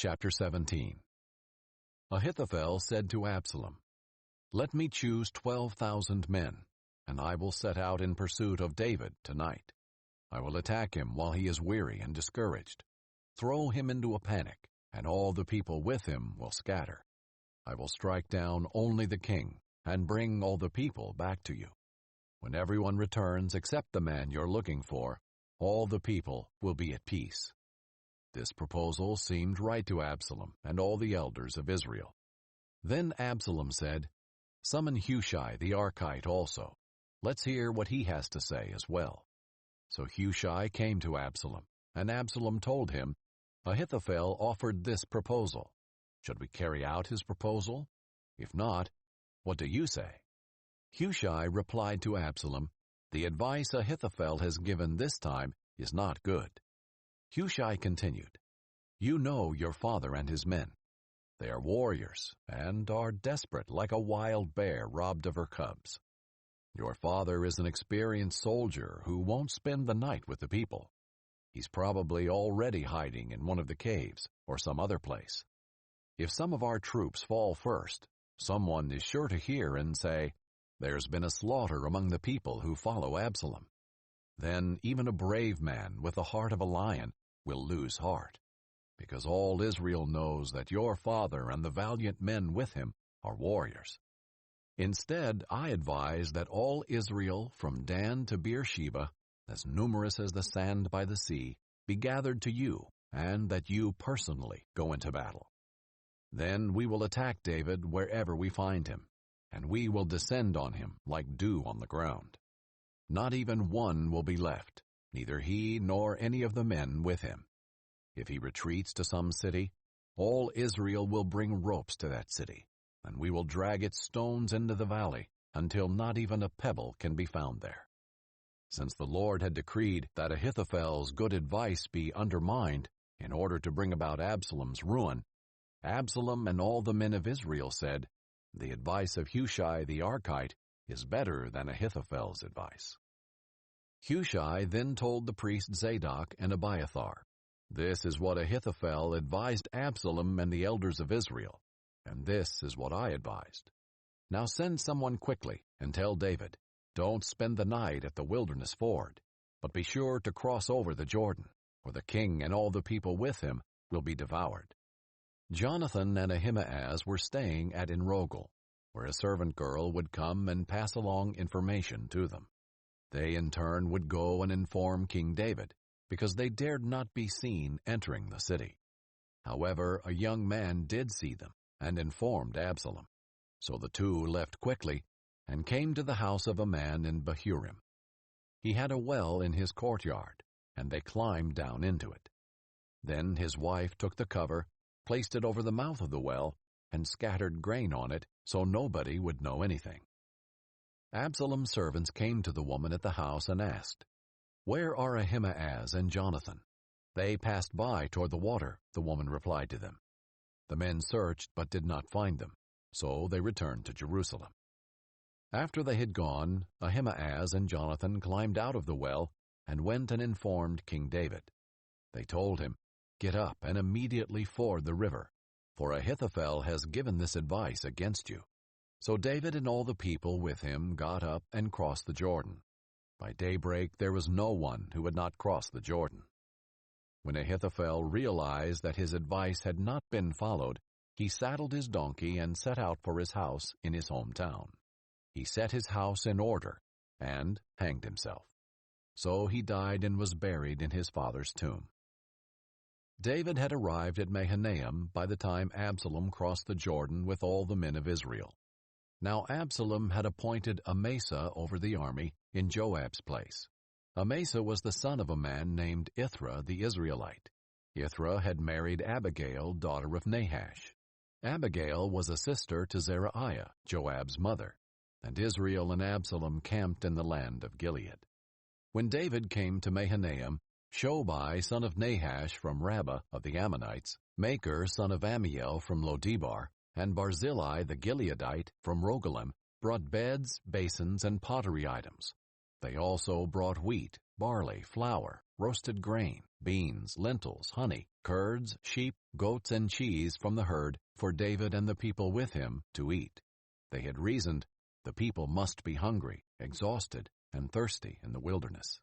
Chapter 17. Ahithophel said to Absalom, "Let me choose 12,000 men, and I will set out in pursuit of David tonight. I will attack him while he is weary and discouraged, throw him into a panic, and all the people with him will scatter. I will strike down only the king, and bring all the people back to you. When everyone returns except the man you're looking for, all the people will be at peace." This proposal seemed right to Absalom and all the elders of Israel. Then Absalom said, "Summon Hushai the Archite also. Let's hear what he has to say as well." So Hushai came to Absalom, and Absalom told him, "Ahithophel offered this proposal. Should we carry out his proposal? If not, what do you say?" Hushai replied to Absalom, "The advice Ahithophel has given this time is not good." Hushai continued, "You know your father and his men. They are warriors and are desperate like a wild bear robbed of her cubs. Your father is an experienced soldier who won't spend the night with the people. He's probably already hiding in one of the caves or some other place. If some of our troops fall first, someone is sure to hear and say, 'There's been a slaughter among the people who follow Absalom.' Then even a brave man with the heart of a lion will lose heart, because all Israel knows that your father and the valiant men with him are warriors. Instead, I advise that all Israel from Dan to Beersheba, as numerous as the sand by the sea, be gathered to you, and that you personally go into battle. Then we will attack David wherever we find him, and we will descend on him like dew on the ground. Not even one will be left, neither he nor any of the men with him. If he retreats to some city, all Israel will bring ropes to that city, and we will drag its stones into the valley until not even a pebble can be found there." Since the Lord had decreed that Ahithophel's good advice be undermined in order to bring about Absalom's ruin, Absalom and all the men of Israel said, "The advice of Hushai the Archite is better than Ahithophel's advice." Hushai then told the priests Zadok and Abiathar, "This is what Ahithophel advised Absalom and the elders of Israel, and this is what I advised. Now send someone quickly and tell David, 'Don't spend the night at the wilderness ford, but be sure to cross over the Jordan, or the king and all the people with him will be devoured.'" Jonathan and Ahimaaz were staying at Enrogel, where a servant girl would come and pass along information to them. They in turn would go and inform King David, because they dared not be seen entering the city. However, a young man did see them and informed Absalom. So the two left quickly and came to the house of a man in Bahurim. He had a well in his courtyard, and they climbed down into it. Then his wife took the cover, placed it over the mouth of the well, and scattered grain on it so nobody would know anything. Absalom's servants came to the woman at the house and asked, "Where are Ahimaaz and Jonathan?" "They passed by toward the water," the woman replied to them. The men searched but did not find them, so they returned to Jerusalem. After they had gone, Ahimaaz and Jonathan climbed out of the well and went and informed King David. They told him, "Get up and immediately ford the river, for Ahithophel has given this advice against you." So David and all the people with him got up and crossed the Jordan. By daybreak there was no one who had not crossed the Jordan. When Ahithophel realized that his advice had not been followed, he saddled his donkey and set out for his house in his hometown. He set his house in order and hanged himself. So he died and was buried in his father's tomb. David had arrived at Mahanaim by the time Absalom crossed the Jordan with all the men of Israel. Now Absalom had appointed Amasa over the army in Joab's place. Amasa was the son of a man named Ithra the Israelite. Ithra had married Abigail, daughter of Nahash. Abigail was a sister to Zeruiah, Joab's mother, and Israel and Absalom camped in the land of Gilead. When David came to Mahanaim, Shobai, son of Nahash from Rabbah of the Ammonites, Makir, son of Amiel from Lodebar, and Barzillai the Gileadite from Rogelim brought beds, basins, and pottery items. They also brought wheat, barley, flour, roasted grain, beans, lentils, honey, curds, sheep, goats, and cheese from the herd for David and the people with him to eat. They had reasoned, the people must be hungry, exhausted, and thirsty in the wilderness.